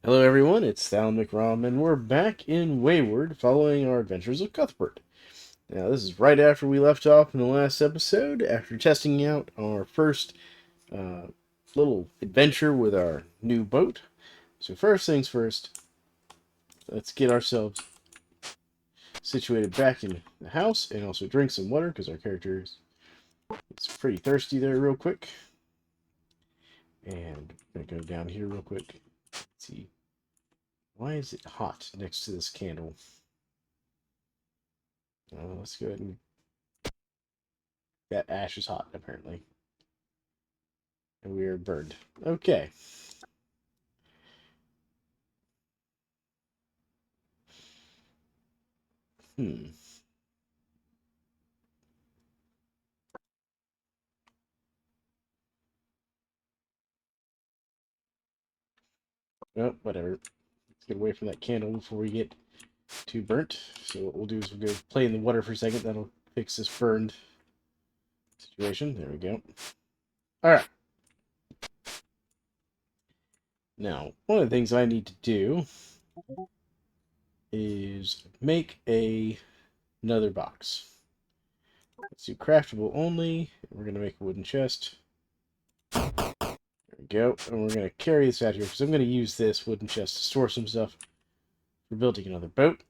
Hello everyone, it's Alan McRom, and we're back in Wayward following our adventures of Cuthbert. Now, this is right after we left off in the last episode, after testing out our first uh, little adventure with our new boat. So first things first, let's get ourselves situated back in the house and also drink some water because our character is pretty thirsty there real quick. And I'm going to go down here real quick. Let's see. Why is it hot next to this candle? Let's go ahead and... That ash is hot, apparently. And we are burned. Okay. Hmm. Oh, whatever. Let's get away from that candle before we get too burnt. So what we'll do is we'll go play in the water for a second. That'll fix this burned situation. There we go. Alright. Now, one of the things I need to do is make another box. Let's do craftable only. We're going to make a wooden chest. There we go. And we're going to carry this out here because I'm going to use this wooden chest to store some stuff for building another boat.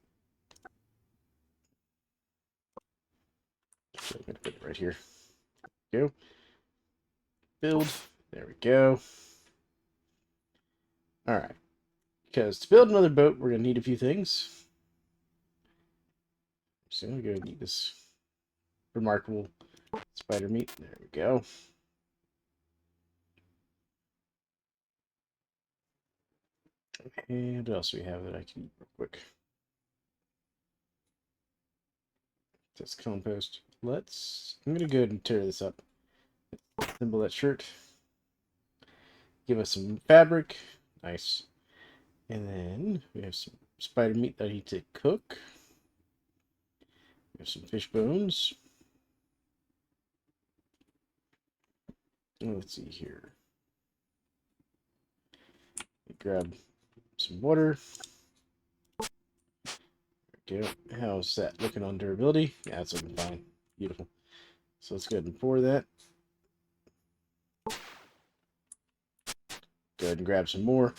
So I'm going to put it right here. Go. Build. There we go. Alright. Because to build another boat, we're going to need a few things. So I'm going to need this remarkable spider meat. There we go. And what else do we have that I can eat real quick? That's compost. I'm going to go ahead and tear this up. Assemble that shirt. Give us some fabric. Nice. And then we have some spider meat that I need to cook. We have some fish bones. Let's see here. Grab some water. There we go. How's that looking on durability? Yeah, it's looking fine. Beautiful. So let's go ahead and pour that. Go ahead and grab some more.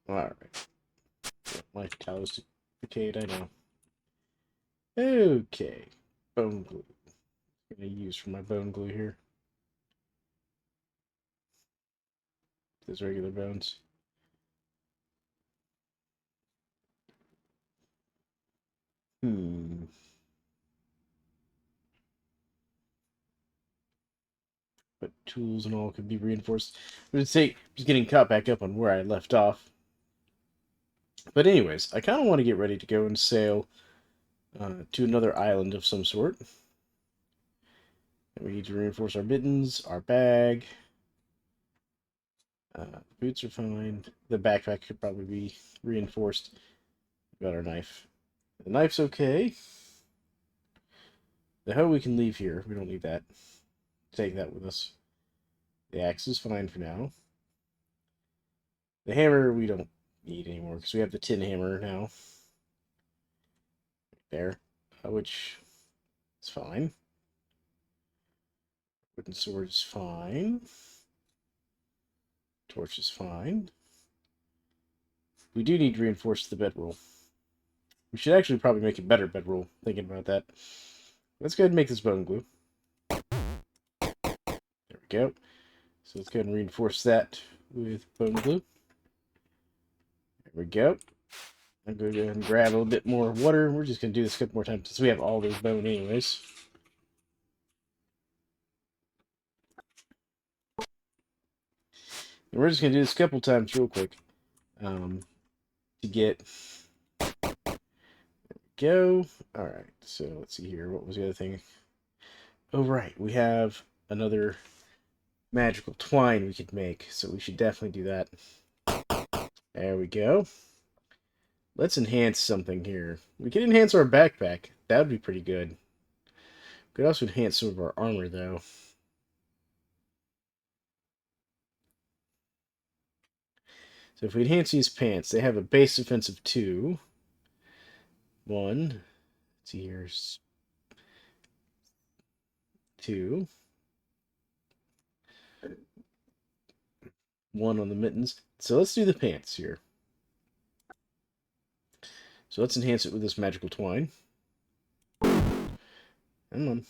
Alright. My towel's decayed, I know. Okay. Bone glue. I'm going to use for my bone glue here. Those regular bones. But tools and all could be reinforced. I would say just getting caught back up on where I left off. But anyways, I kind of want to get ready to go and sail to another island of some sort. And we need to reinforce our mittens, our bag. Boots are fine. The backpack could probably be reinforced. Got our knife. The knife's okay. The hoe we can leave here. We don't need that. Take that with us. The axe is fine for now. The hammer we don't need anymore because we have the tin hammer now. There. Which is fine. Wooden sword is fine. Torch is fine. We do need to reinforce the bedroll. We should actually probably make a better bedroll, thinking about that. Let's go ahead and make this bone glue. There we go. So let's go ahead and reinforce that with bone glue. There we go. I'm going to go ahead and grab a little bit more water. We're just going to do this a couple more times since we have all this bone anyways. And we're just going to do this a couple times real quick to get... There we go. Alright, so let's see here. What was the other thing? Oh, right. We have another magical twine we could make, so we should definitely do that. There we go. Let's enhance something here. We can enhance our backpack. That would be pretty good. We could also enhance some of our armor, though. So if we enhance these pants, they have a base defense of 2. 1. Let's see, here's 2. 1 on the mittens. So let's do the pants here. So let's enhance it with this magical twine. Come on.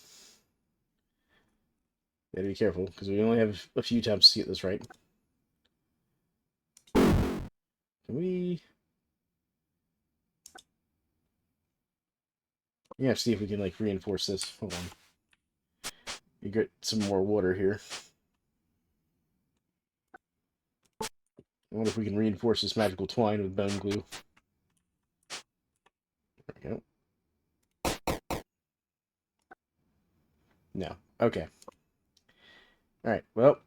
Gotta be careful, because we only have a few times to get this right. Can we... Yeah, see if we can, like, reinforce this. Hold on. You get some more water here. I wonder if we can reinforce this magical twine with bone glue. There we go. No. Okay. Alright, well.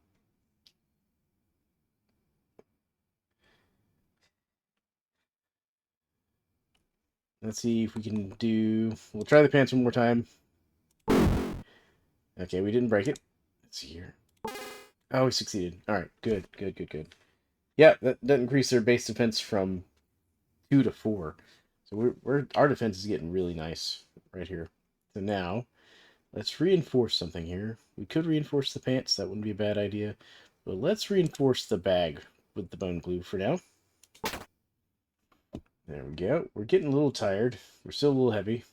Let's see if we can do... We'll try the pants one more time. Okay, we didn't break it. Let's see here. Oh, we succeeded. Alright, good. Yeah, that increased their base defense from 2 to 4. So our defense is getting really nice right here. So now, let's reinforce something here. We could reinforce the pants. That wouldn't be a bad idea. But let's reinforce the bag with the bone glue for now. There we go. We're getting a little tired. We're still a little heavy.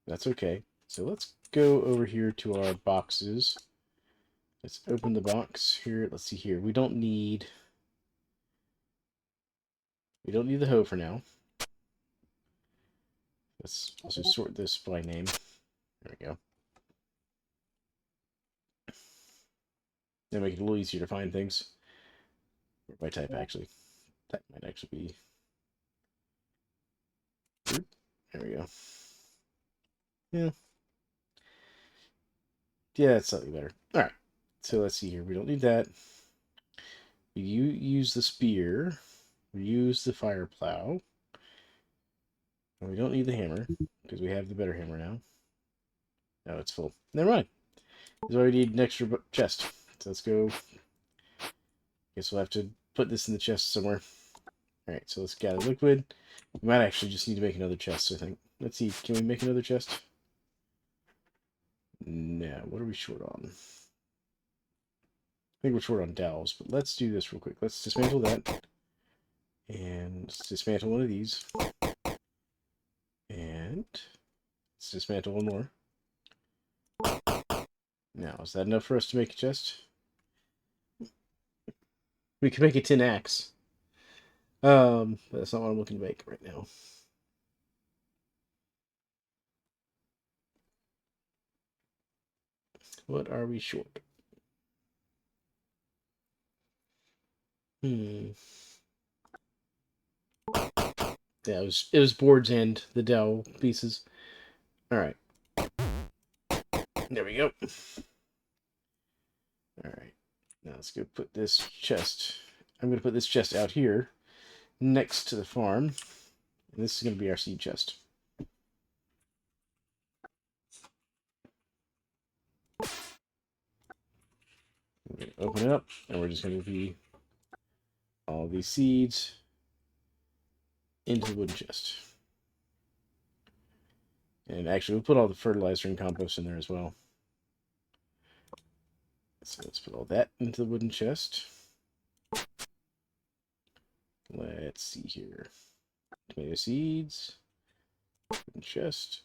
That's okay. So let's go over here to our boxes. Let's open the box here. Let's see here. We don't need the hoe for now. Let's also sort this by name. There we go. That'll make it a little easier to find things. Or by type, actually. That might actually be... There we go. Yeah. Yeah, that's slightly better. Alright. So let's see here. We don't need that. You use the spear. We use the fire plow. And we don't need the hammer, because we have the better hammer now. Oh, it's full. Never mind. This is why we need an extra chest. So let's go. Guess we'll have to put this in the chest somewhere. Alright, so let's gather liquid. We might actually just need to make another chest, I think. Let's see, can we make another chest? No, what are we short on? I think we're short on dowels, but let's do this real quick. Let's dismantle that. And let's dismantle one of these. And let's dismantle one more. Now, is that enough for us to make a chest? We can make a tin axe. But that's not what I'm looking to make right now. What are we short? Yeah, it was boards and the dowel pieces. Alright. There we go. Alright. Now let's go put this chest. I'm going to put this chest out here next to the farm. And this is going to be our seed chest. We're going to open it up, and we're just going to be all these seeds into the wooden chest. And actually, we'll put all the fertilizer and compost in there as well. So let's put all that into the wooden chest. Let's see here. Tomato seeds. Wooden chest.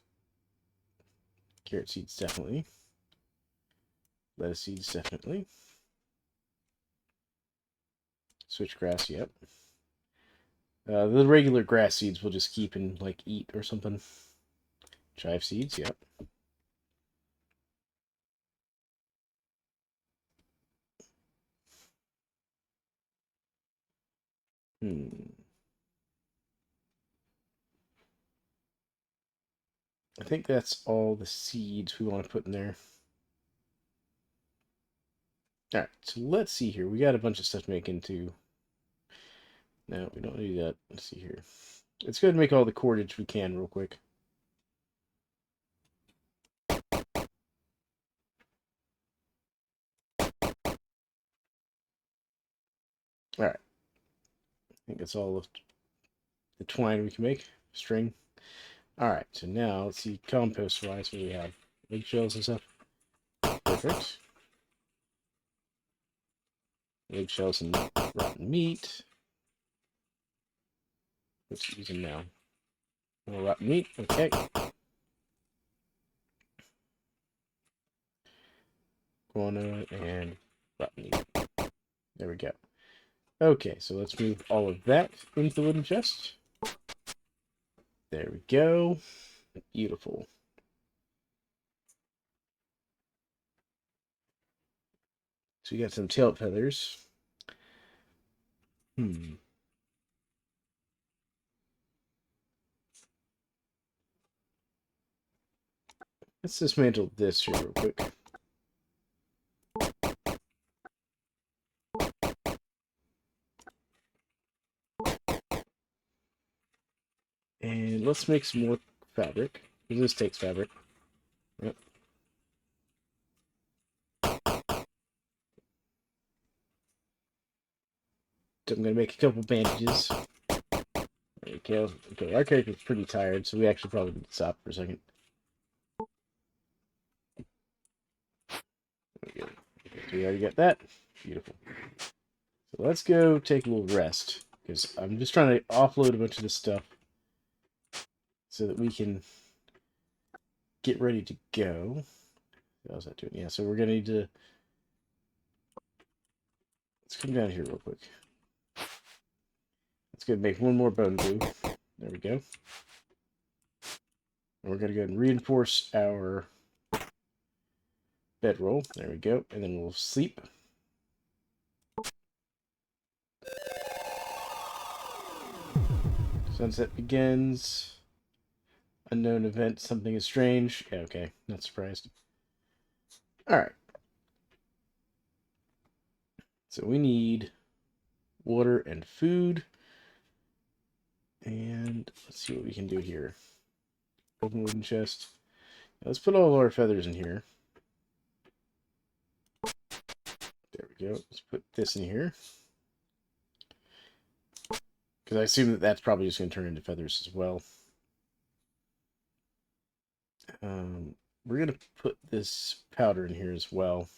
Carrot seeds, definitely. Lettuce seeds, definitely. Switchgrass, yep. The regular grass seeds we'll just keep and, like, eat or something. Chive seeds, yep. I think that's all the seeds we want to put in there. Alright, so let's see here. We got a bunch of stuff to make into. No, we don't need that. Let's see here. Let's go ahead and make all the cordage we can real quick. Alright. think that's all of the twine we can make. String. Alright, so now let's see compost-wise what we have. Eggshells and stuff. Perfect. Eggshells and rotten meat. What's using now? More rotten meat. Okay. Guano and rotten meat. There we go. Okay, so let's move all of that into the wooden chest. There we go. Beautiful. So we got some tail feathers. Let's dismantle this here real quick. And let's make some more fabric. This takes fabric. Yep. So I'm going to make a couple bandages. There we go. Okay, our character's pretty tired, so we actually probably need to stop for a second. There we go. Okay, so we already got that. Beautiful. So let's go take a little rest, because I'm just trying to offload a bunch of this stuff so that we can get ready to go. How's that doing? Yeah, so we're going to need to... Let's come down here real quick. Let's go make one more bone glue. There we go. And we're going to go ahead and reinforce our bedroll. There we go. And then we'll sleep. Sunset begins. Unknown event. Something is strange. Yeah, okay. Not surprised. Alright. So we need water and food. And let's see what we can do here. Open wooden chest. Now let's put all our feathers in here. There we go. Let's put this in here. Because I assume that that's probably just going to turn into feathers as well. We're going to put this powder in here as well.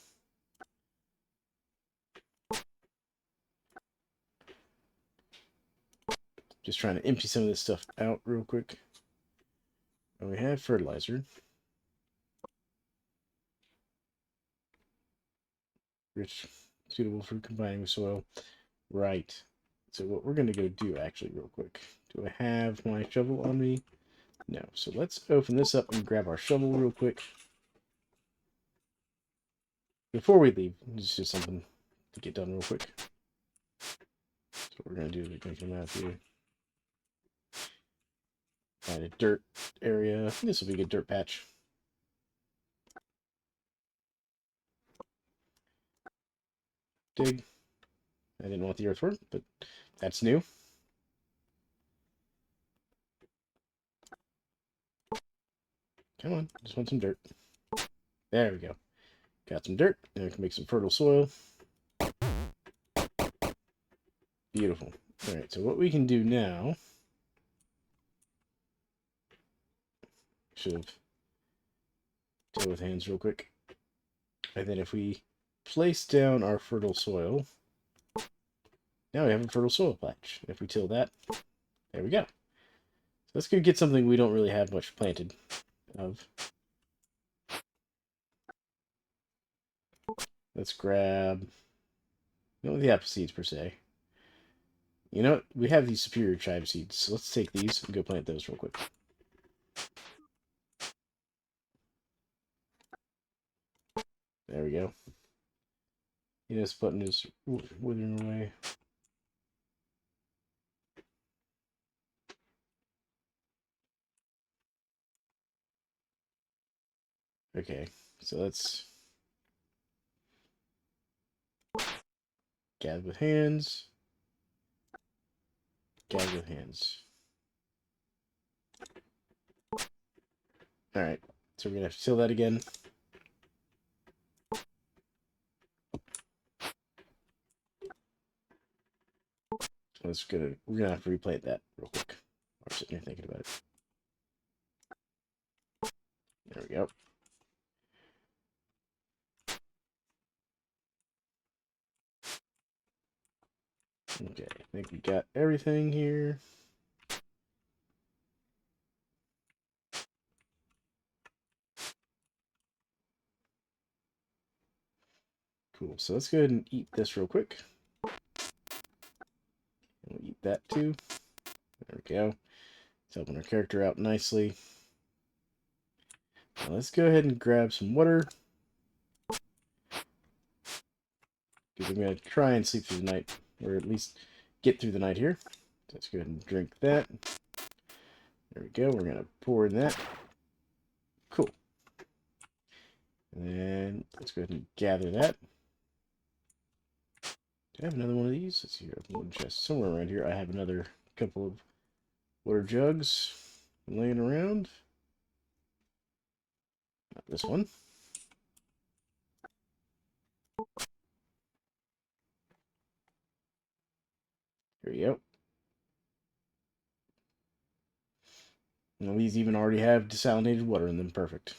Just trying to empty some of this stuff out real quick. And we have fertilizer. Rich, suitable for combining with soil. Right. So what we're going to go do actually real quick. Do I have my shovel on me? No. So let's open this up and grab our shovel real quick. Before we leave, it's just something to get done real quick. So what we're going to do is we're going to come out here. Find a dirt area. This will be a good dirt patch. Dig. I didn't want the earthworm, but that's new. Come on, just want some dirt. There we go. Got some dirt, and we can make some fertile soil. Beautiful. Alright, so what we can do now... Should have dealt with hands real quick. And then if we place down our fertile soil... Now we have a fertile soil patch. If we till that, there we go. So let's go get something we don't really have much planted of. Let's grab... not the apple seeds per se. You know what? We have these superior chive seeds, so let's take these and go plant those real quick. There we go. You know, this button is withering away. Okay, so let's gather with hands. Gather with hands. Alright, so we're going to have to till that again. We're gonna have to replay that real quick. I'm sitting here thinking about it. There we go. Okay, I think we got everything here. Cool, so let's go ahead and eat this real quick. And we'll eat that too. There we go. It's helping our character out nicely. Now let's go ahead and grab some water. Because I'm going to try and sleep through the night. Or at least get through the night here. So let's go ahead and drink that. There we go. We're going to pour in that. Cool. And then let's go ahead and gather that. Do I have another one of these? Let's see here. One chest somewhere around here. I have another couple of water jugs laying around. Not this one. Here we go. And these even already have desalinated water in them. Perfect.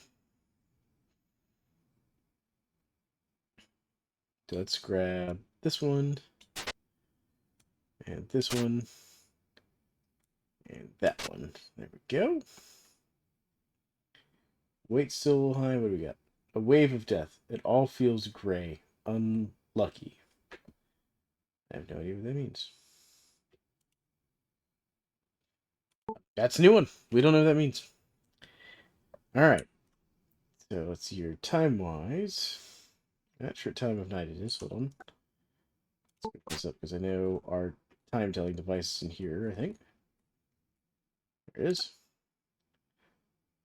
So let's grab this one. And this one. And that one. There we go. Weight still high. What do we got? A wave of death. It all feels gray. Unlucky. I have no idea what that means. That's a new one. We don't know what that means. Alright. So let's see here. Time-wise. Not sure what time of night it is. Hold on. Let's get this up because I know our time-telling device is in here, I think. There it is.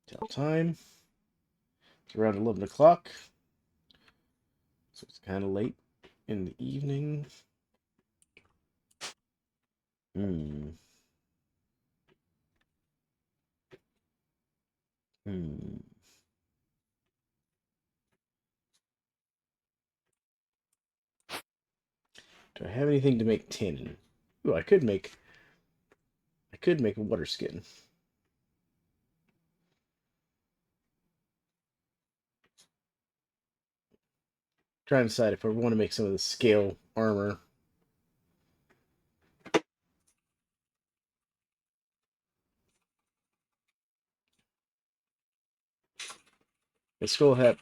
Tell time. It's around 11 o'clock. So it's kind of late in the evening. Hmm. Do I have anything to make tin? Ooh, I could make a water skin. Trying to decide if I want to make some of the scale armor. The skull cap,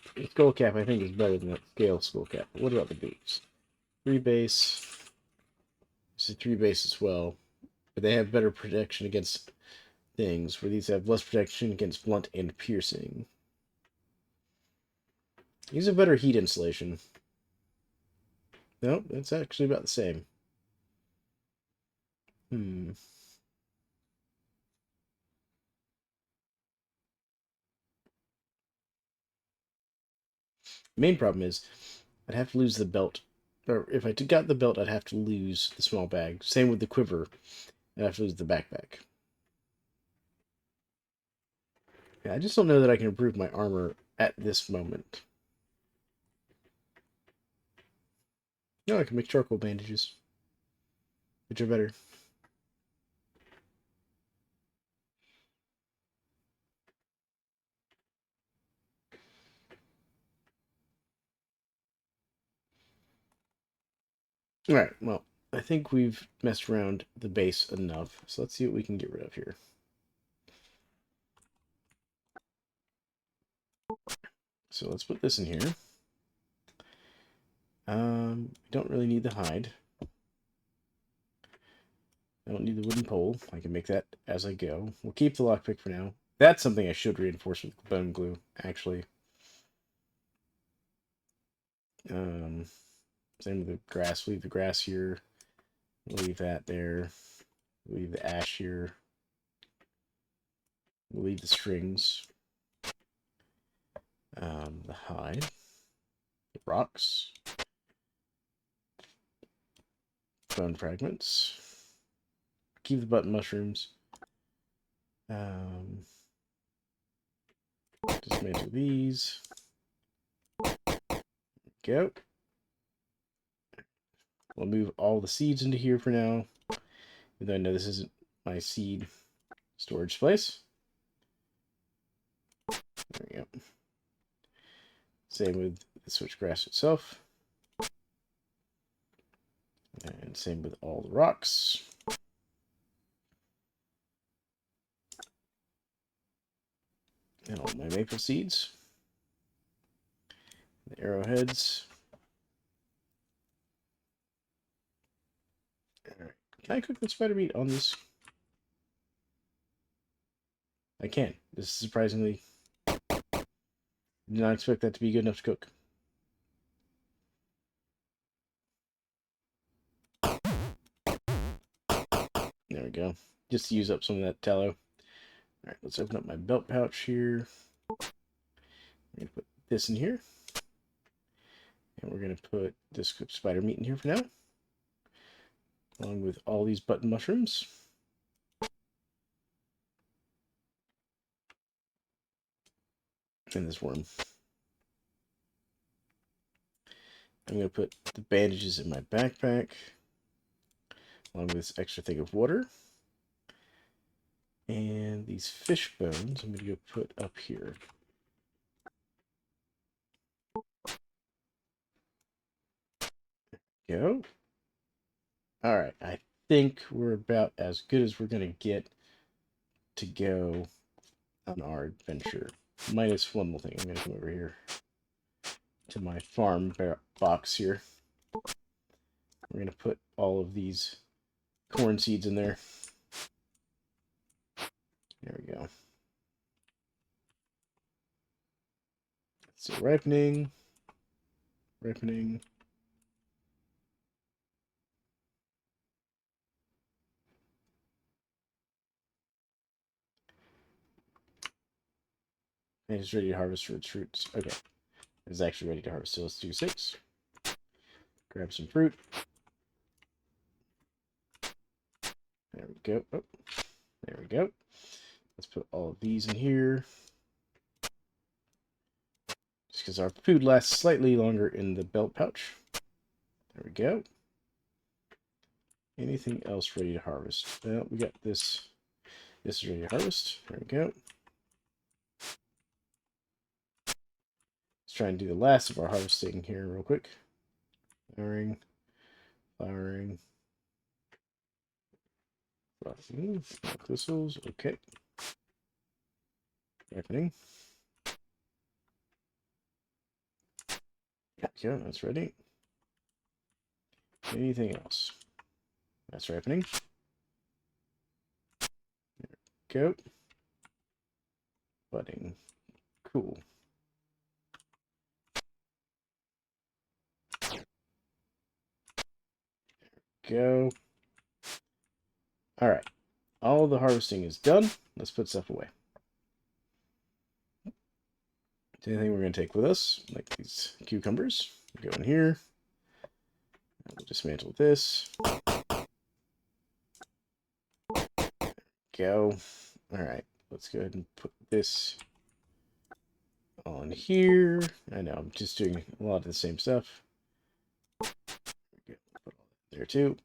I think, is better than that scale skull cap. But what about the boots? 3 base. This is 3 base as well. But they have better protection against things, where these have less protection against blunt and piercing. These have better heat insulation. No, it's actually about the same. Main problem is I'd have to lose the belt. Or if I got the belt, I'd have to lose the small bag. Same with the quiver. I'd have to lose the backpack. Yeah, I just don't know that I can improve my armor at this moment. No, I can make charcoal bandages, which are better. Alright, well, I think we've messed around the base enough, so let's see what we can get rid of here. So let's put this in here. We don't really need the hide. I don't need the wooden pole. I can make that as I go. We'll keep the lockpick for now. That's something I should reinforce with bone glue, actually. Same with the grass. Leave the grass here. Leave that there. Leave the ash here. We'll leave the strings. The hide. The rocks. Bone fragments. Keep the button mushrooms. Dismantle these. Go. We'll move all the seeds into here for now. even though I know this isn't my seed storage place. There we go. Same with the switchgrass itself. And same with all the rocks. And all my maple seeds. The arrowheads. Alright. Can I cook the spider meat on this? I can. This is surprisingly... Did not expect that to be good enough to cook. There we go. Just to use up some of that tallow. Alright, let's open up my belt pouch here. I'm going to put this in here. And we're going to put this cooked spider meat in here for now. Along with all these button mushrooms. And this worm. I'm going to put the bandages in my backpack. Along with this extra thing of water. And these fish bones I'm going to go put up here. Go. Alright, I think we're about as good as we're going to get to go on our adventure. Minus one more thing. I'm going to come over here to my farm box here. We're going to put all of these corn seeds in there. There we go. So ripening. Ripening. And it's ready to harvest for its fruits. Okay. It's actually ready to harvest. So let's do 6. Grab some fruit. There we go. Oh, there we go. Let's put all of these in here. Just because our food lasts slightly longer in the belt pouch. There we go. Anything else ready to harvest? Well, we got this. This is ready to harvest. There we go. Let's try and do the last of our harvesting here real quick. Flowering. Flowering. Thistles. Okay. Ripening. Yeah, that's ready. Anything else? That's ripening. There we go. Budding. Cool. Go. Alright. All the harvesting is done. Let's put stuff away. Anything we're going to take with us, like these cucumbers, go in here. We'll dismantle this. Go. Alright, let's go ahead and put this on here. I know, I'm just doing a lot of the same stuff. Put all that there too.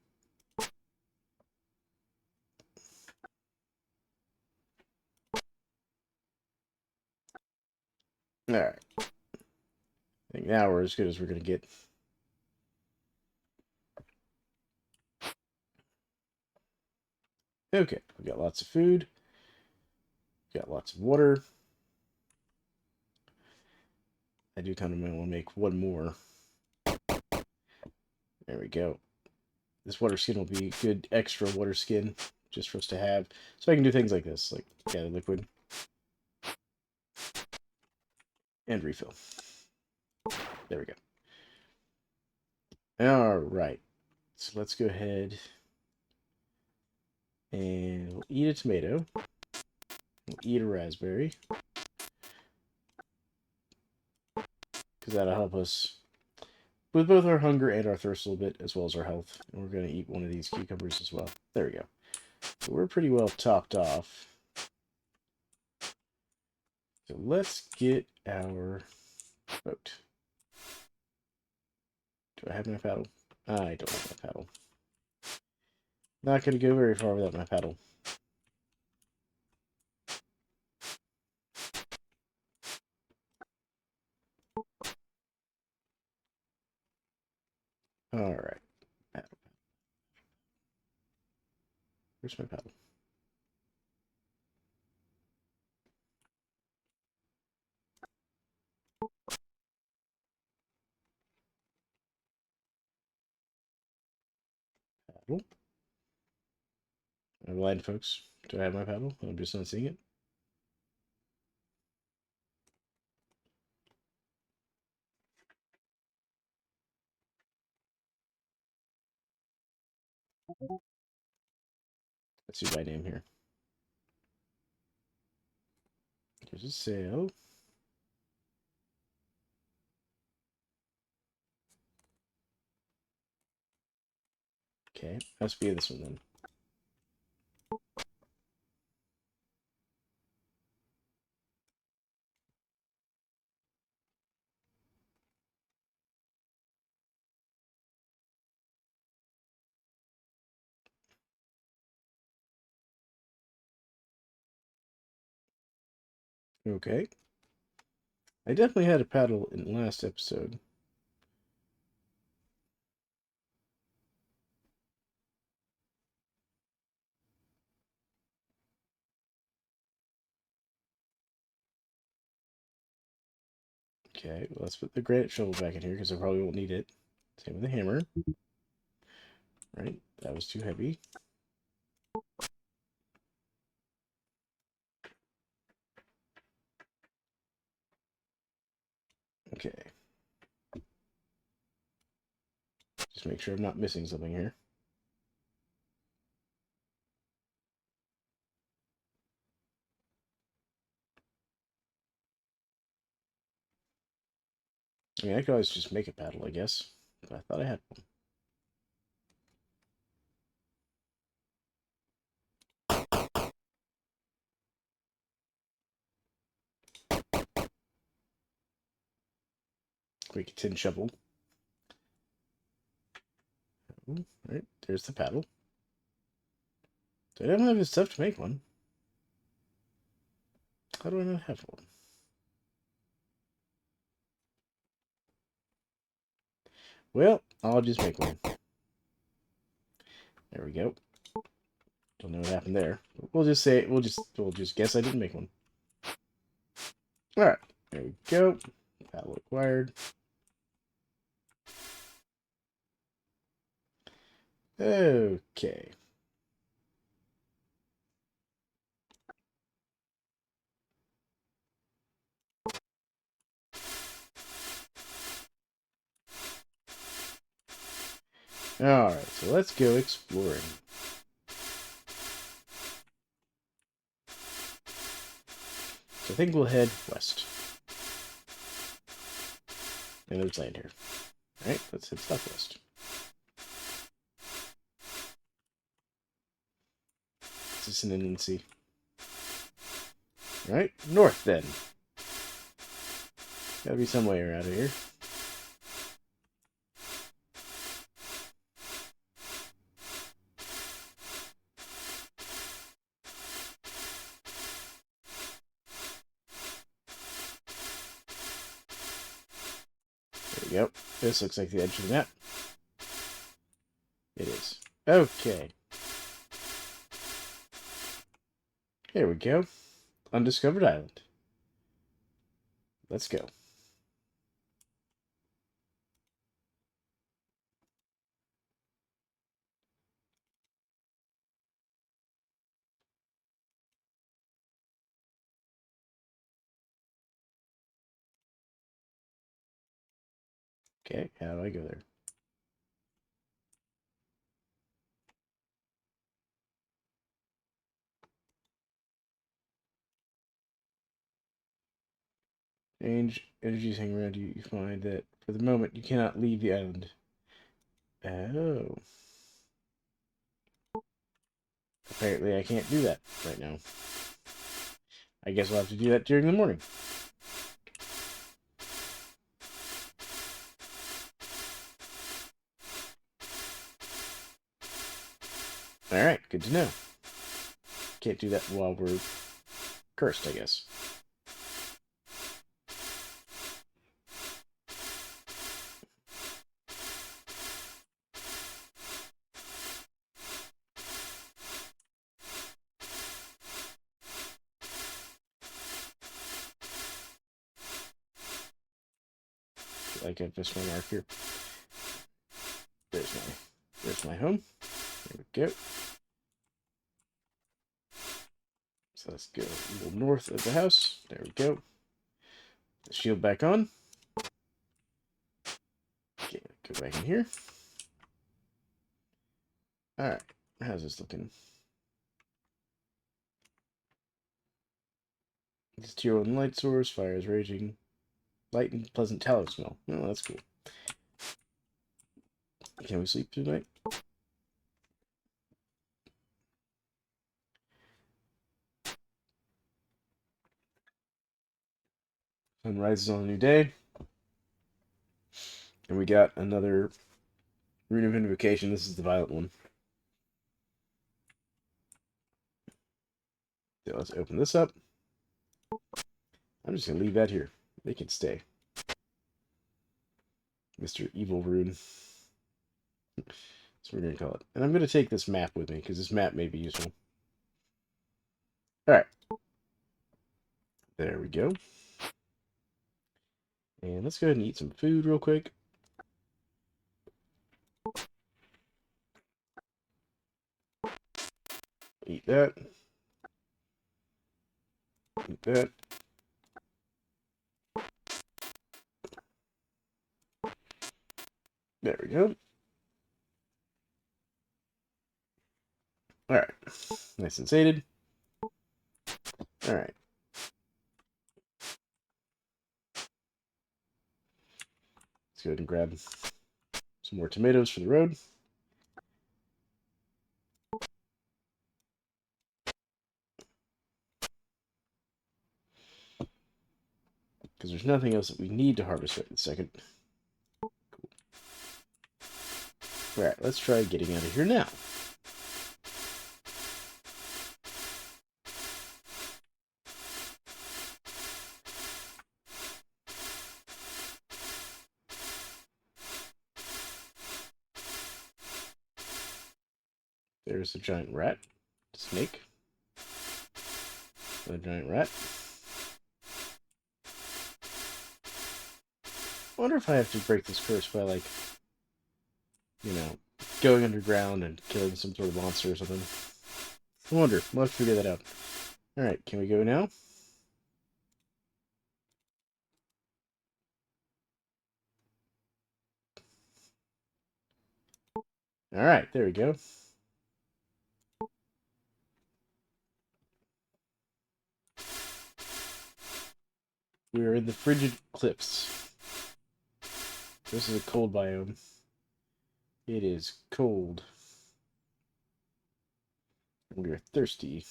Alright. I think now we're as good as we're going to get. Okay, we got lots of food. Got lots of water. I do kind of want to make one more. There we go. This water skin will be good extra water skin just for us to have. So I can do things like this, like gather liquid. And refill. There we go. Alright. So let's go ahead and we'll eat a tomato. We'll eat a raspberry. Because that'll help us with both our hunger and our thirst a little bit, as well as our health. And we're going to eat one of these cucumbers as well. There we go. So we're pretty well topped off. So let's get our boat. Do I have enough paddle? I don't have enough paddle. Not going to go very far without my paddle. Alright. Paddle. Where's my paddle? Paddle. I'm blind, folks. Do I have my paddle? I'm just not seeing it. Let's see my name here. There's a sail. Okay, must be this one then. Okay. I definitely had a paddle in the last episode. Okay, well, let's put the granite shovel back in here because I probably won't need it. Same with the hammer. Right, that was too heavy. Okay. Just make sure I'm not missing something here. I mean, I could always just make a paddle, I guess. But I thought I had one. Quick tin shovel. Right, there's the paddle. So I don't have the stuff to make one. How do I not have one? Well, I'll just make one. There we go. Don't know what happened there. We'll just say we'll just guess I didn't make one. Alright, there we go. Paddle acquired. Okay. Alright, so let's go exploring. So I think we'll head west. And there's land here. Alright, let's head southwest. Is this an inland sea? Alright, north then. Gotta be some way out of here. There we go. This looks like the edge of the map. It is. Okay. Here we go. Undiscovered island. Let's go. Okay, how do I go there? Change energies hang around you. You find that for the moment you cannot leave the island. Oh. Apparently I can't do that right now. I guess I'll have to do that during the morning. Alright, good to know. Can't do that while we're cursed, I guess. Like I've missed my mark here. There's my home. There we go. So let's go a little north of the house. There we go. The shield back on. Okay, go back in here. Alright, how's this looking? It's tier 1 light source, fire is raging. Light and pleasant tallow smell. Oh, that's cool. Can we sleep tonight? Sun rises on a new day. And we got another Rune of Invocation. This is the violet one. So let's open this up. I'm just going to leave that here. They can stay. Mr. Evil Rune. That's what we're going to call it. And I'm going to take this map with me, because this map may be useful. Alright. There we go. And let's go ahead and eat some food real quick. Eat that. Eat that. There we go. Alright. Nice and sated. Alright. Let's go ahead and grab some more tomatoes for the road. Because there's nothing else that we need to harvest right this second. Cool. Alright, let's try getting out of here now. There's a giant rat. Snake. A giant rat. I wonder if I have to break this curse by, like, you know, going underground and killing some sort of monster or something. I wonder. We'll have to figure that out. Alright, can we go now? Alright, there we go. We are in the frigid cliffs. This is a cold biome. It is cold. We are thirsty.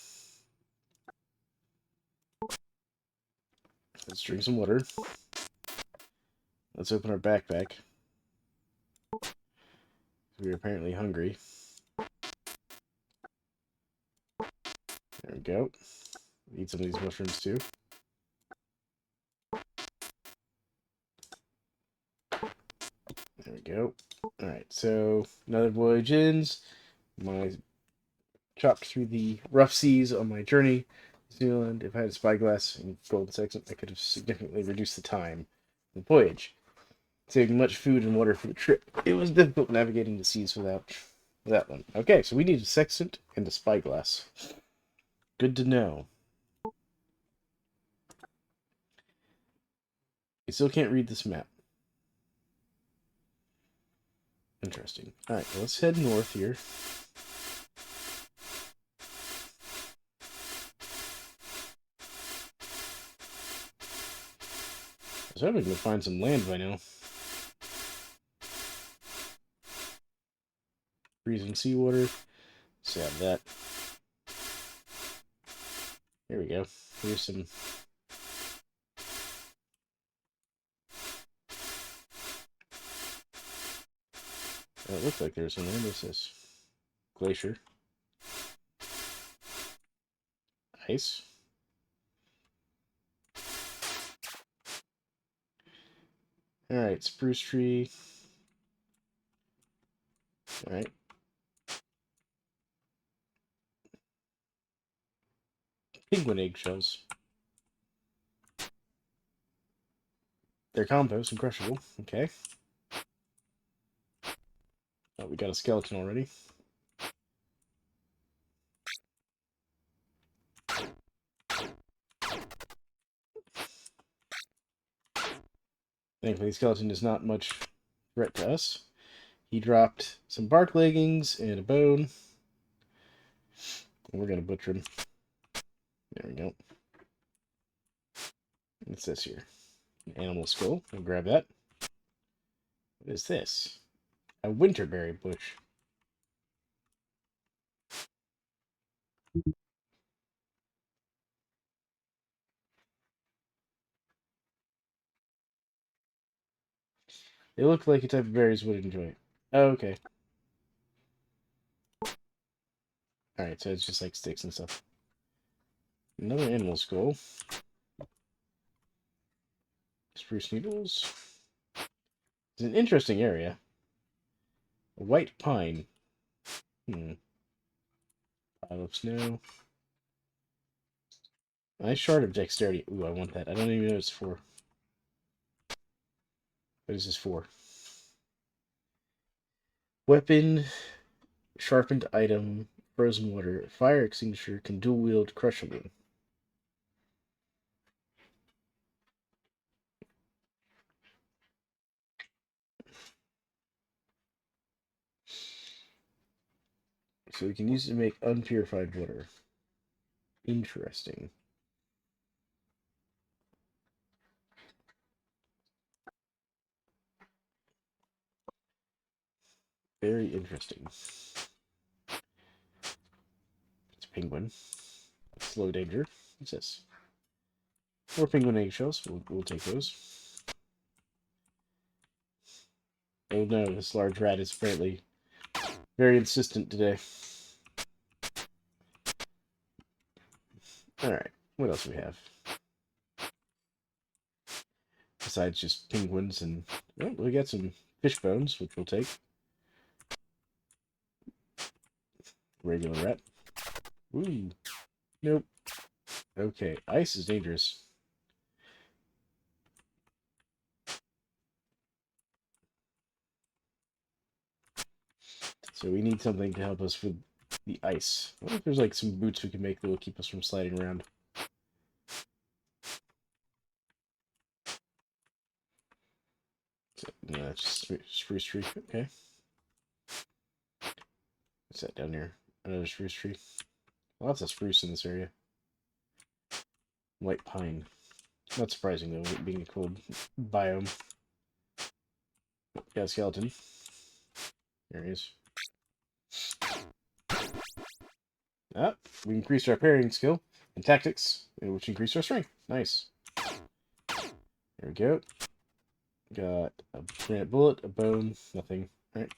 Let's drink some water. Let's open our backpack. We are apparently hungry. There we go. Eat some of these mushrooms too. There we go. Alright, so another voyage ends. My chopped through the rough seas on my journey to New Zealand. If I had a spyglass and golden sextant, I could have significantly reduced the time of the voyage, saving much food and water for the trip. It was difficult navigating the seas without that one. Okay, so we need a sextant and a spyglass. Good to know. I still can't read this map. Interesting. Alright, well, let's head north here. I was hoping to find some land by now. Freezing seawater. Let's have that. There we go. Here's some... Oh, it looked like there's some land. What's this? Glacier. Nice. Alright, spruce tree. Alright. Penguin eggshells. They're compost and crushable. Okay. Oh, we got a skeleton already. Thankfully, the skeleton is not much threat to us. He dropped some bark leggings and a bone. And we're going to butcher him. There we go. What's this here? An animal skull. I'll grab that. What is this? A winterberry bush. They look like a type of berries would enjoy. Oh, okay. Alright, so it's just like sticks and stuff. Another animal skull. Spruce needles. It's an interesting area. A white pine. Pile of snow. Nice shard of dexterity. Ooh, I want that. I don't even know what it's for. What is this for? Weapon, sharpened item, frozen water, fire extinguisher, can dual wield crushable. So we can use it to make unpurified water. Interesting. Very interesting. It's a penguin. Slow danger. What's this? More penguin eggshells. We'll take those. Oh no, this large rat is apparently very insistent today. Alright, what else do we have? Besides just penguins and... Oh, we got some fish bones, which we'll take. Regular rat. Ooh. Nope. Okay, ice is dangerous. So we need something to help us with the ice. I wonder if there's like some boots we can make that will keep us from sliding around. So, no, that's just spruce tree. Okay. What's that down there? Another spruce tree. Lots of spruce in this area. White pine. Not surprising though, it being a cold biome. Got a skeleton. There he is. Ah, we increased our parrying skill and tactics, which increased our strength. Nice. There we go. Got a granite bullet, a bone, nothing. Alright.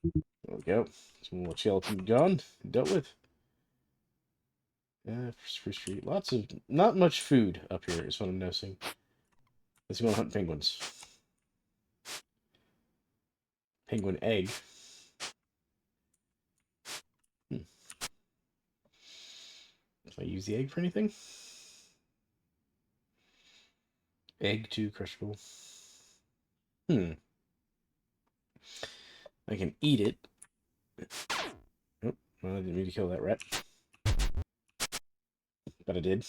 There we go. Some more skeleton gone. Dealt with. Spruce tree. Lots of... Not much food up here is what I'm noticing. Let's go hunt penguins. Penguin egg. Can I use the egg for anything? Egg too crushable. I can eat it. Oh, well, I didn't mean to kill that rat. But I did.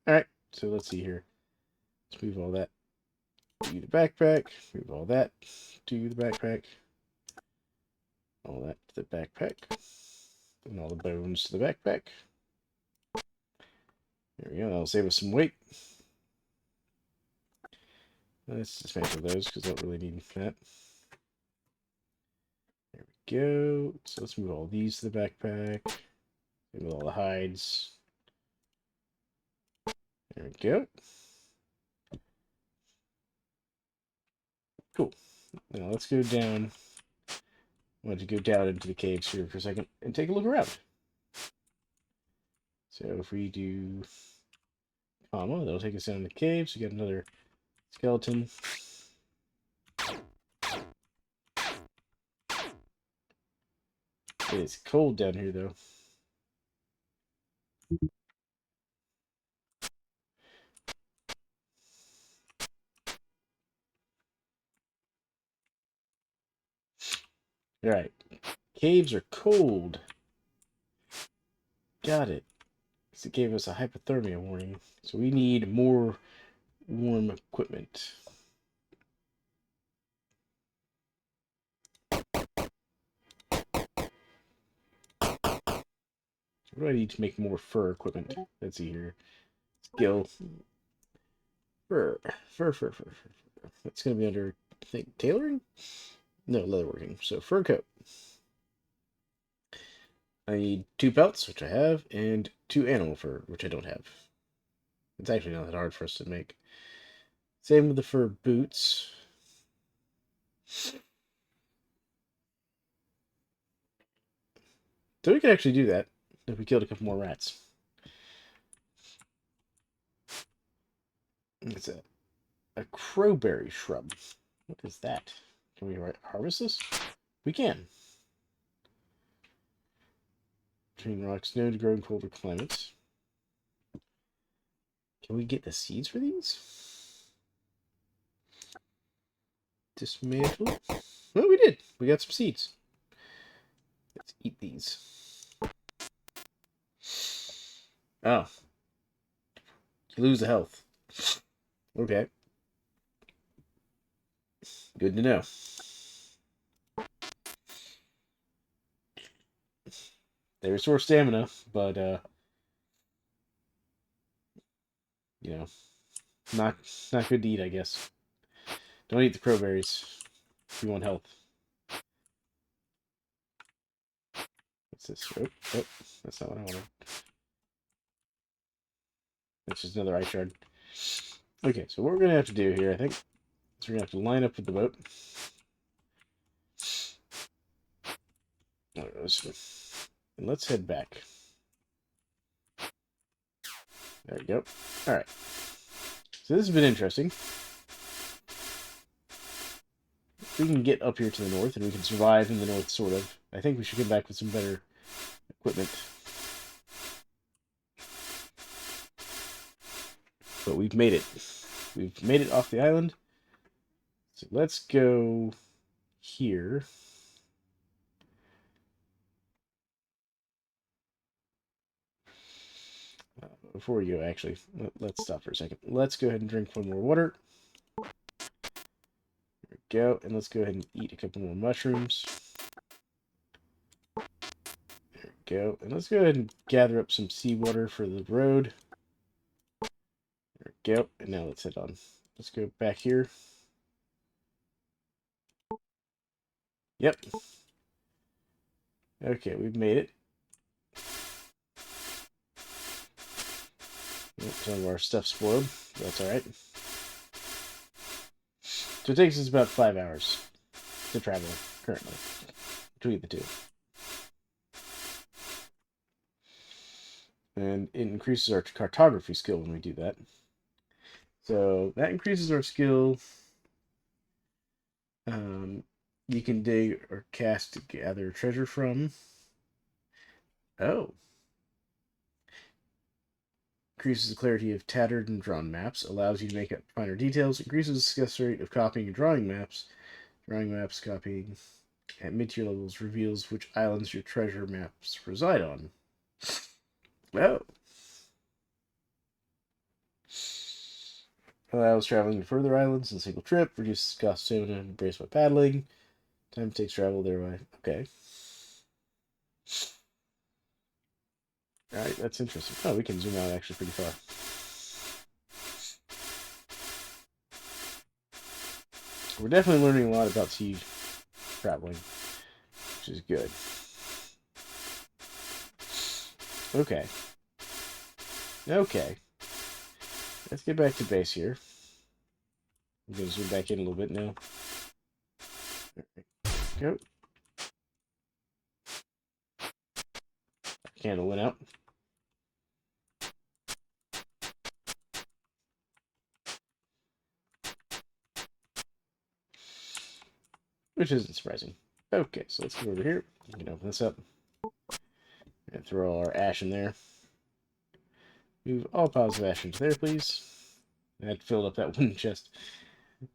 Alright, so let's see here. Let's move all that to the backpack. Move all that to the backpack. All that to the backpack. And all the bones to the backpack. There we go. That'll save us some weight. Let's dismantle those because I don't really need that. There we go. So let's move all these to the backpack. With all the hides. There we go. Cool. Now let's go down. I want to go down into the caves here for a second and take a look around. So if we do comma, that'll take us down the cave. So we got another skeleton. It's cold down here, though. Alright. Caves are cold. Got it. Because it gave us a hypothermia warning. So we need more warm equipment. What do I need to make more fur equipment? Let's see here. Skill. Fur. Fur. That's going to be under, I think, tailoring? No, leatherworking. So, fur coat. I need 2 pelts, which I have, and 2 animal fur, which I don't have. It's actually not that hard for us to make. Same with the fur boots. So we could actually do that if we killed a couple more rats. What's that? A crowberry shrub. What is that? Can we harvest this? We can. Between rocks known to grow in colder climates. Can we get the seeds for these? Dismantle. Oh, we did. We got some seeds. Let's eat these. Oh. You lose the health. Okay. Good to know. They restore stamina, but, you know, not good to eat, I guess. Don't eat the crowberries if you want health. What's this? Oh, that's not what I wanted. That's just another ice shard. Okay, so what we're going to have to do here, I think, is we're going to have to line up with the boat. And let's head back. There we go. Alright. So this has been interesting. We can get up here to the north, and we can survive in the north, sort of. I think we should get back with some better equipment. But we've made it. We've made it off the island. So let's go here. Before we go, actually, let's stop for a second. Let's go ahead and drink 1 more water. There we go. And let's go ahead and eat a couple more mushrooms. There we go. And let's go ahead and gather up some seawater for the road. There we go. And now let's head on. Let's go back here. Yep. Okay, we've made it. Some of our stuff spoiled. That's alright. So it takes us about 5 hours to travel, currently, between the two. And it increases our cartography skill when we do that. So that increases our skill. You can dig or cast to gather treasure from. Oh. Increases the clarity of tattered and drawn maps. Allows you to make up finer details. Increases the success rate of copying and drawing maps. Drawing maps, copying at mid-tier levels reveals which islands your treasure maps reside on. Oh. Allows traveling to further islands in a single trip. Reduces cost of stamina and brace by paddling. Time it takes travel thereby. Okay. Alright, that's interesting. Oh, we can zoom out actually pretty far. We're definitely learning a lot about sea traveling, which is good. Okay. Okay. Let's get back to base here. I'm going to zoom back in a little bit now. Go. Candle went out. which isn't surprising. Okay, so let's go over here. You can open this up and throw all our ash in there. Move all piles of ash into there, please. That filled up that wooden chest.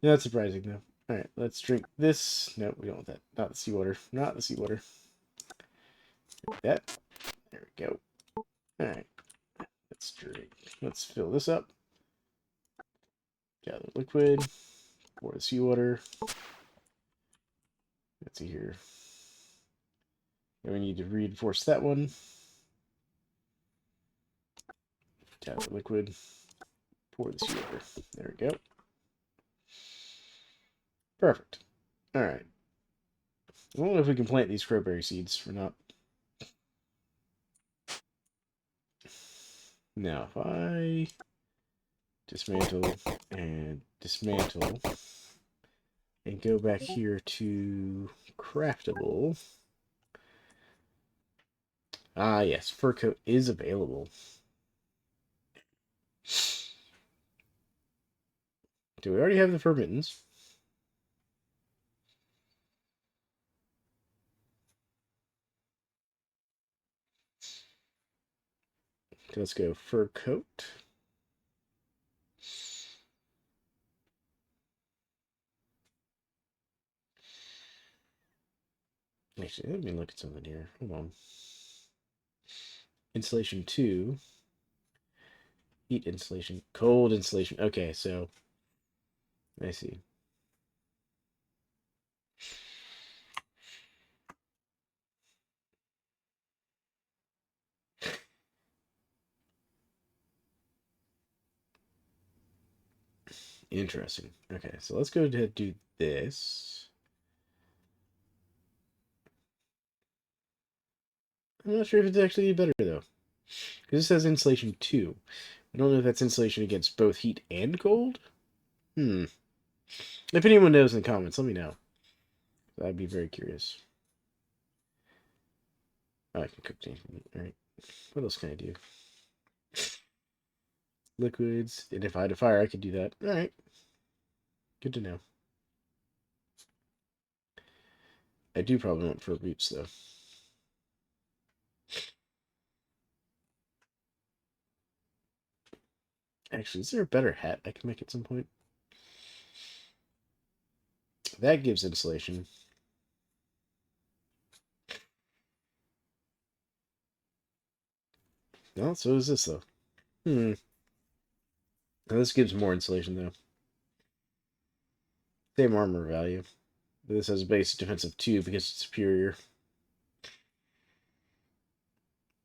Not surprising, though. Alright, let's drink this. No, we don't want that. Not the seawater. Not the seawater. Like that. There we go. Alright. Let's drink. Let's fill this up. Gather liquid. Pour the seawater. Let's see here. And we need to reinforce that one. Gather liquid. Pour the seawater. There we go. Perfect. Alright. I don't know if we can plant these crowberry seeds or not. Now, if I dismantle and dismantle and go back here to craftable. Ah, yes, fur coat is available. Do we already have the fur mittens? Let's go fur coat. Actually, let me look at something here. Hold on. Insulation 2. Heat insulation. Cold insulation. Okay, so I see. Interesting. Okay, so let's go ahead and do this. I'm not sure if it's actually better, though. Because it says insulation 2. I don't know if that's insulation against both heat and cold. If anyone knows in the comments, let me know. I'd be very curious. Oh, I can cook anything. Alright. What else can I do? Liquids. And if I had a fire, I could do that. Alright. Good to know. I do probably want fur boots, though. Actually, is there a better hat I can make at some point? That gives insulation. No, so is this, though. Now, this gives more insulation, though. Same armor value. This has a base defensive 2 because it's superior.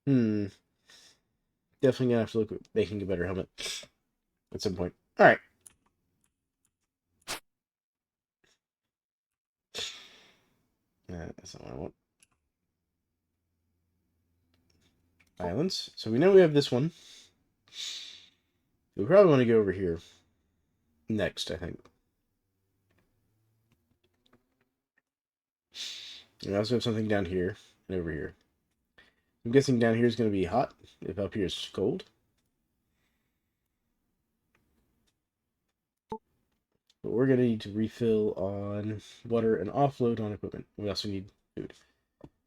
Definitely gonna have to look at making a better helmet at some point. Alright. That's not what I want. Islands. So we know we have this one. We probably want to go over here next, I think. We also have something down here and over here. I'm guessing down here is going to be hot, if up here is cold. But we're going to need to refill on water and offload on equipment. We also need food.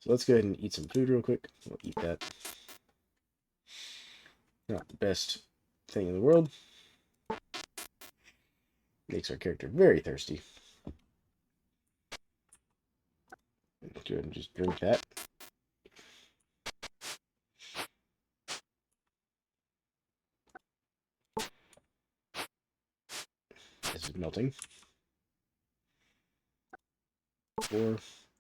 So let's go ahead and eat some food real quick. We'll eat that. Not the best thing in the world. Makes our character very thirsty. Go ahead and just drink that. This is melting. 4.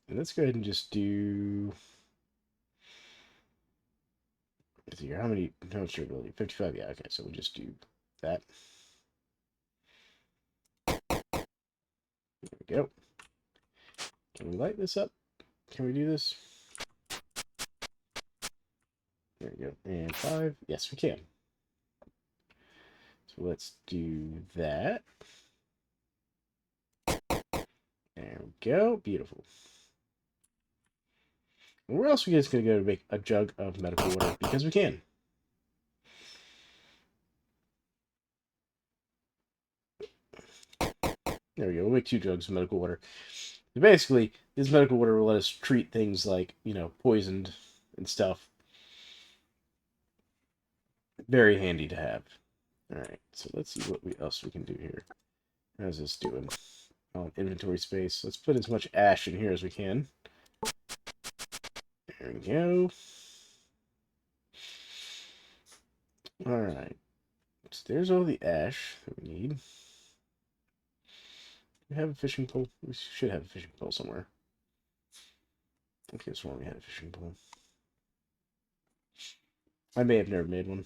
And let's go ahead and just do... Let's see here. How much durability? 55? Yeah, okay, so we'll just do that. There we go. Can we light this up? Can we do this? There we go. And 5. Yes, we can. So let's do that. There we go. Beautiful. And we're also just going to go make a jug of medical water because we can. There we go. We'll make 2 jugs of medical water. So basically, this medical water will let us treat things like, poisoned and stuff. Very handy to have. Alright, so let's see what else we can do here. How's this doing? Inventory space. Let's put as much ash in here as we can. There we go. Alright. So there's all the ash that we need. We have a fishing pole. We should have a fishing pole somewhere. I guess where we had a fishing pole. I may have never made one.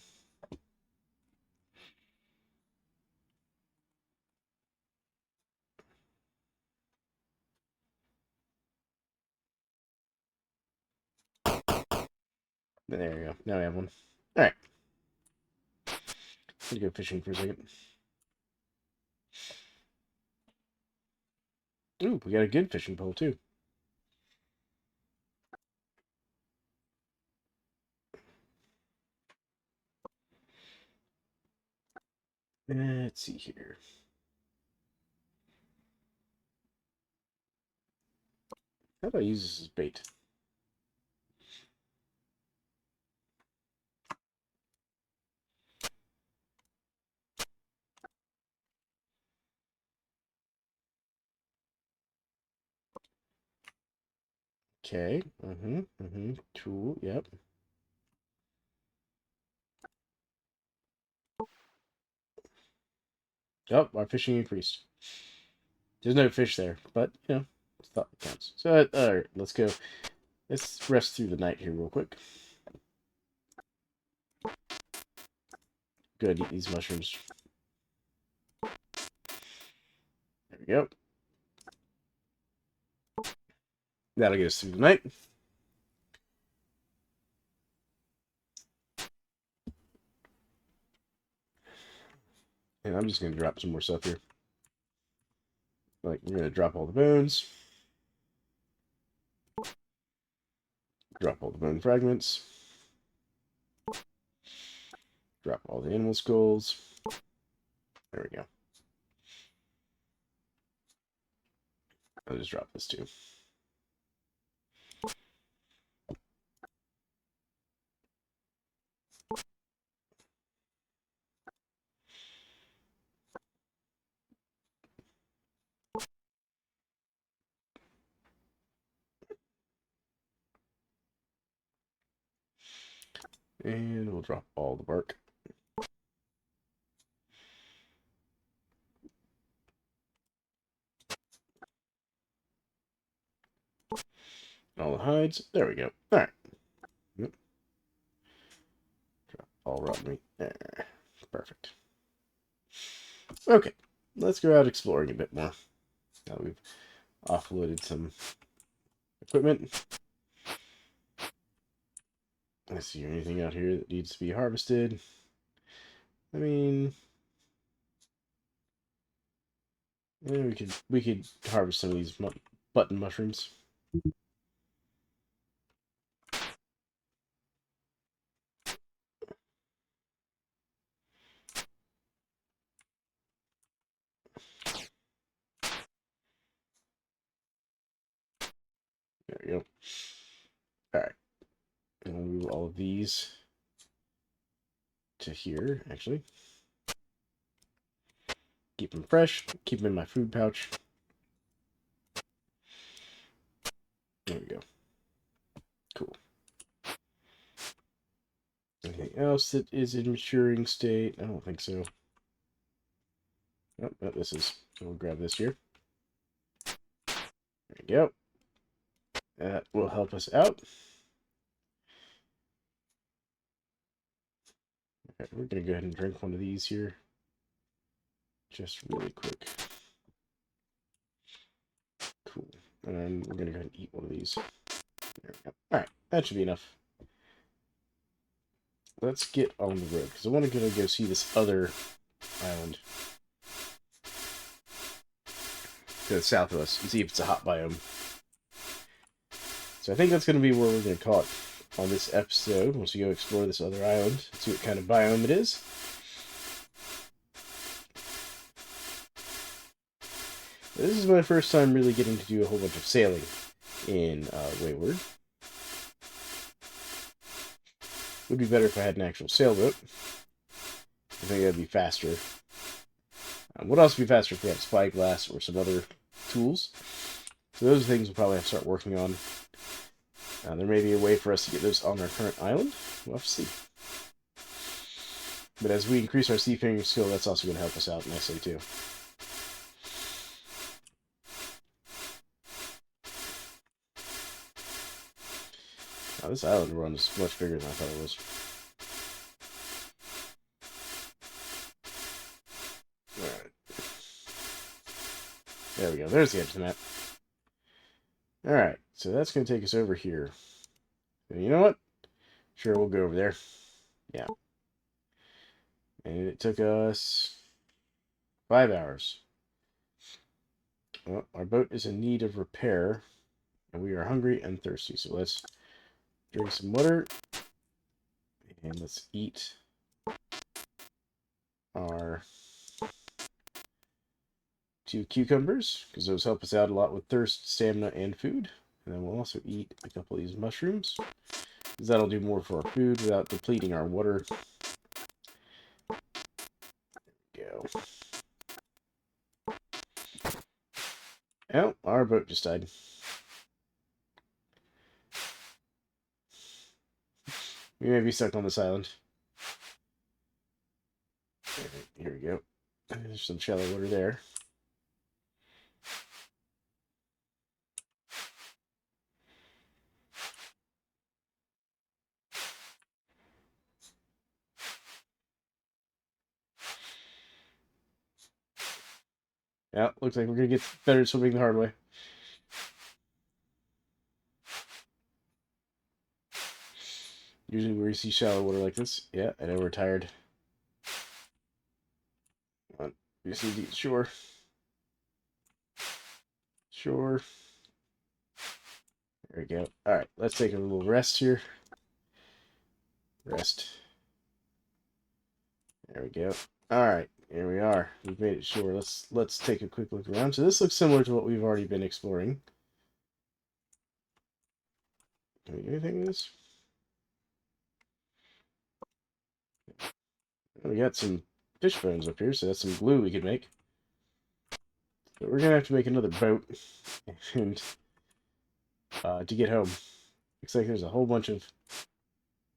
There we go. Now we have one. Alright. Let's go fishing for a second. Ooh, we got a good fishing pole too. Let's see here. How do I use this as bait? Okay. Tool, yep. Oh, our fishing increased. There's no fish there, but, thought it counts. So, alright, let's go. Let's rest through the night here real quick. Good, eat these mushrooms. There we go. That'll get us through the night. And I'm just going to drop some more stuff here. Like, we're going to drop all the bones. Drop all the bone fragments. Drop all the animal skulls. There we go. I'll just drop this too. And we'll drop all the bark. All the hides. There we go. All right. Yep. Drop all rotten meat. There. Perfect. Okay. Let's go out exploring a bit more. Now we've offloaded some equipment. I see anything out here that needs to be harvested. I mean, yeah, we could harvest some of these button mushrooms. There we go. All right. And we'll move all of these to here, actually. Keep them fresh. Keep them in my food pouch. There we go. Cool. Anything else that is in maturing state? I don't think so. Oh, no, this is. So we'll grab this here. There we go. That will help us out. Okay, we're going to go ahead and drink one of these here. Just really quick. Cool. And then we're going to go ahead and eat one of these. There we go. Alright, that should be enough. Let's get on the road, because I want to go see this other island to the south of us and see if it's a hot biome. So I think that's going to be where we're going to call it on this episode, once we go explore this other island, see what kind of biome it is. This is my first time really getting to do a whole bunch of sailing in Wayward. Would be better if I had an actual sailboat. I think that'd be faster. Would also be faster if we had spyglass or some other tools. So those are things we'll probably have to start working on. There may be a way for us to get those on our current island. We'll have to see. But as we increase our seafaring skill, that's also going to help us out nicely too. Now, this island run is much bigger than I thought it was. Alright. There we go. There's the edge of the map. Alright, so that's going to take us over here. And you know what? Sure, we'll go over there. Yeah. And it took us 5 hours. Well, our boat is in need of repair. And we are hungry and thirsty. So let's drink some water. And let's eat our 2 cucumbers, because those help us out a lot with thirst, stamina, and food. And then we'll also eat a couple of these mushrooms, because that'll do more for our food without depleting our water. There we go. Oh, our boat just died. We may be stuck on this island. Here we go. There's some shallow water there. Yeah, looks like we're going to get better at swimming the hard way. Usually where you see shallow water like this. Yeah, I know we're tired. Come on. We just need to get shore. Shore. There we go. Alright, let's take a little rest here. Rest. There we go. Alright, here we are. We've made it shore. Let's take a quick look around. So this looks similar to what we've already been exploring. Can we do anything with this? We got some fish bones up here, so that's some glue we could make. But we're gonna have to make another boat and to get home. Looks like there's a whole bunch of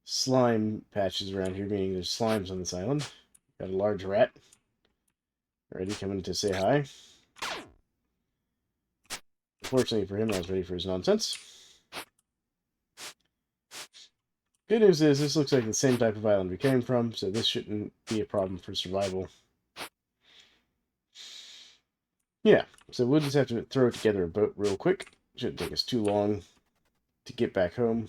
slime patches around here, meaning there's slimes on this island. Got a large rat already coming to say hi. Unfortunately for him, I was ready for his nonsense. Good news is, this looks like the same type of island we came from, so this shouldn't be a problem for survival. Yeah, so we'll just have to throw together a boat real quick. Shouldn't take us too long to get back home.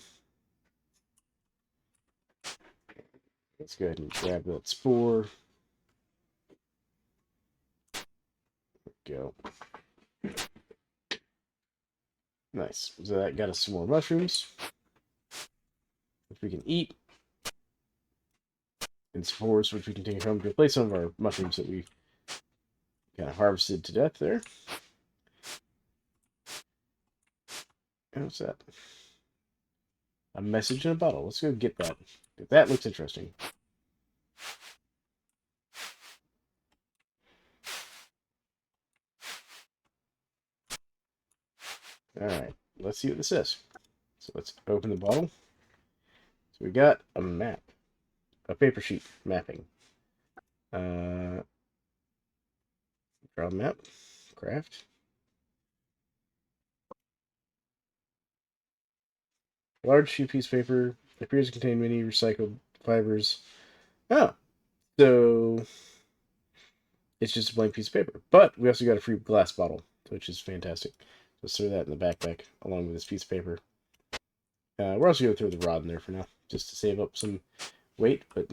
Let's go ahead and grab that spore. There we go. Nice. So that got us some more mushrooms, which we can eat. And spores, which we can take home to replace some of our mushrooms that we kind of harvested to death there. And what's that? A message in a bottle. Let's go get that. That looks interesting. Alright, let's see what this says. So let's open the bottle. So we got a map. A paper sheet mapping. Draw map. Craft. Large sheet piece of paper. Appears to contain many recycled fibers. Oh. So it's just a blank piece of paper. But we also got a free glass bottle, which is fantastic. Let's throw that in the backpack along with this piece of paper. We're also going to throw the rod in there for now, just to save up some weight, but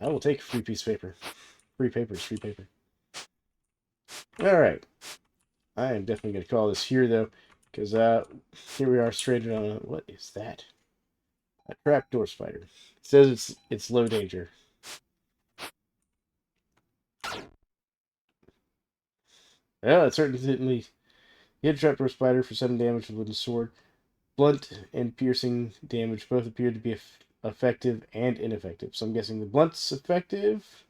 I will take a free piece of paper. Free paper is free paper. Alright. I am definitely going to call this here, though, because here we are stranded on a... What is that? A trapdoor spider. It says it's low danger. Well, it certainly Hit trapdoor spider for 7 damage with wooden sword. Blunt and piercing damage both appear to be effective and ineffective. So I'm guessing the blunt's effective.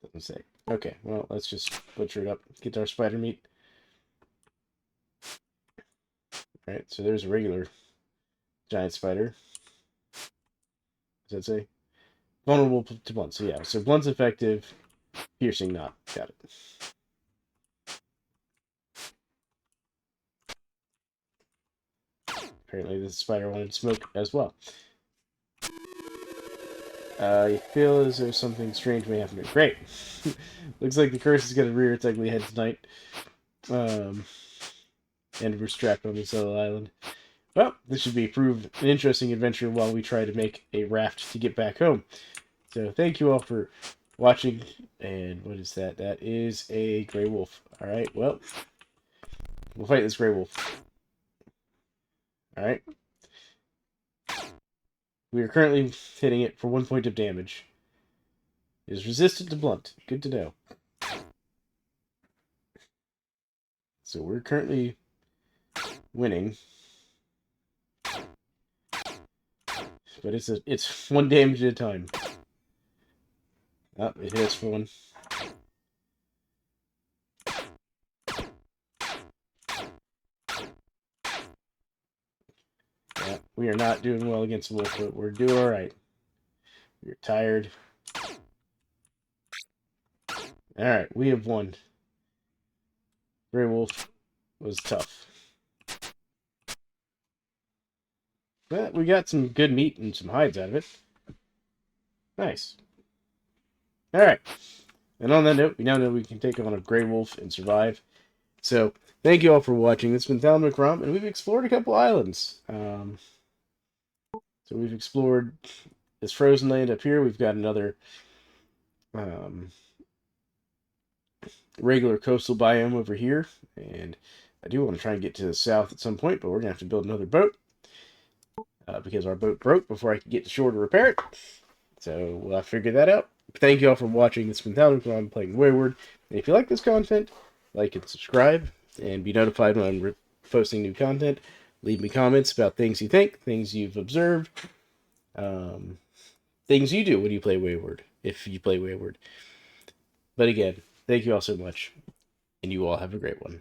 Doesn't say. Okay, well, let's just butcher it up. Get our spider meat. Alright, so there's a regular giant spider. Does that say? Vulnerable to blunt. So yeah, so blunt's effective, piercing not. Got it. Apparently this spider wanted smoke as well. I feel as though something strange may happen. Great. Looks like the curse is going to rear its ugly head tonight. And we're strapped on this little island. Well, this should prove an interesting adventure while we try to make a raft to get back home. So thank you all for watching. And what is that? That is a gray wolf. Alright, well, we'll fight this gray wolf. Alright. We are currently hitting it for 1 point of damage. It is resistant to blunt. Good to know. So we're currently winning. But it's 1 damage at a time. Oh, it hit us for 1. Yeah, we are not doing well against wolf, but we're doing alright. We're tired. Alright, we have won. Grey Wolf was tough. But we got some good meat and some hides out of it. Nice. Alright. And on that note, we now know we can take on a Grey Wolf and survive. So, thank you all for watching. This has been Thal McRomp, and we've explored a couple islands. So we've explored this frozen land up here. We've got another regular coastal biome over here. And I do want to try and get to the south at some point, but we're going to have to build another boat. Because our boat broke before I could get to shore to repair it. So we'll have to figure that out. Thank you all for watching. This has been Thal McRomp playing Wayward. And if you like this content, like and subscribe, and be notified when I'm posting new content. Leave me comments about things you think, things you've observed, things you do when you play Wayward, if you play Wayward. But again, thank you all so much, and you all have a great one.